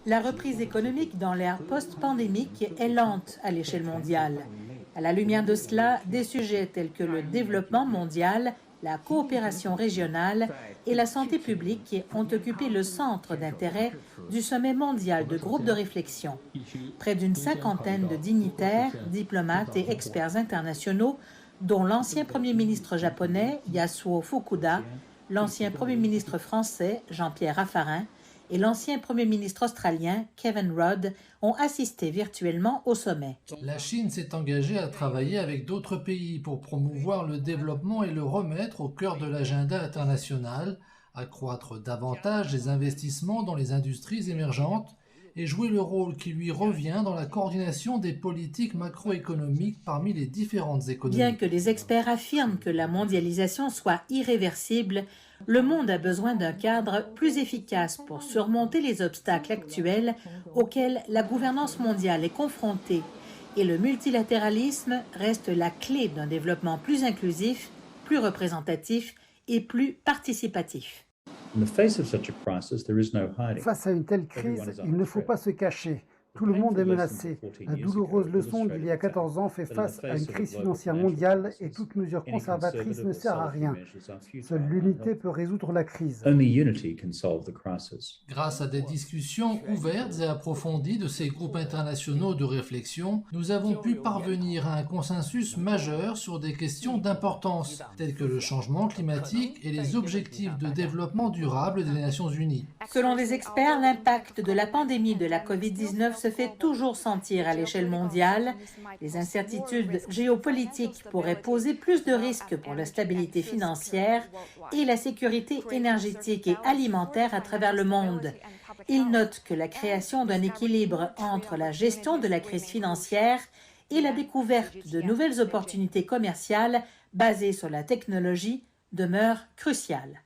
La reprise économique dans l'ère post-pandémique est lente à l'échelle mondiale. À la lumière de cela, des sujets tels que le développement mondial, la coopération régionale et la santé publique ont occupé le centre d'intérêt du sommet mondial de groupes de réflexion. Près d'une cinquantaine de dignitaires, diplomates et experts internationaux, dont l'ancien Premier ministre japonais Yasuo Fukuda, l'ancien Premier ministre français Jean-Pierre Raffarin et l'ancien Premier ministre australien Kevin Rudd ont assisté virtuellement au sommet. La Chine s'est engagée à travailler avec d'autres pays pour promouvoir le développement et le remettre au cœur de l'agenda international, accroître davantage les investissements dans les industries émergentes et jouer le rôle qui lui revient dans la coordination des politiques macroéconomiques parmi les différentes économies. Bien que les experts affirment que la mondialisation soit irréversible, le monde a besoin d'un cadre plus efficace pour surmonter les obstacles actuels auxquels la gouvernance mondiale est confrontée. Et le multilatéralisme reste la clé d'un développement plus inclusif, plus représentatif et plus participatif. Face à une telle crise, il ne faut pas se cacher. Tout le monde est menacé. La douloureuse leçon d'il y a 14 ans fait face à une crise financière mondiale et toute mesure conservatrice ne sert à rien. Seule l'unité peut résoudre la crise. Grâce à des discussions ouvertes et approfondies de ces groupes internationaux de réflexion, nous avons pu parvenir à un consensus majeur sur des questions d'importance, telles que le changement climatique et les objectifs de développement durable des Nations Unies. Selon les experts, l'impact de la pandémie de la COVID-19 se fait toujours sentir à l'échelle mondiale. Les incertitudes géopolitiques pourraient poser plus de risques pour la stabilité financière et la sécurité énergétique et alimentaire à travers le monde. Il note que la création d'un équilibre entre la gestion de la crise financière et la découverte de nouvelles opportunités commerciales basées sur la technologie demeure cruciale.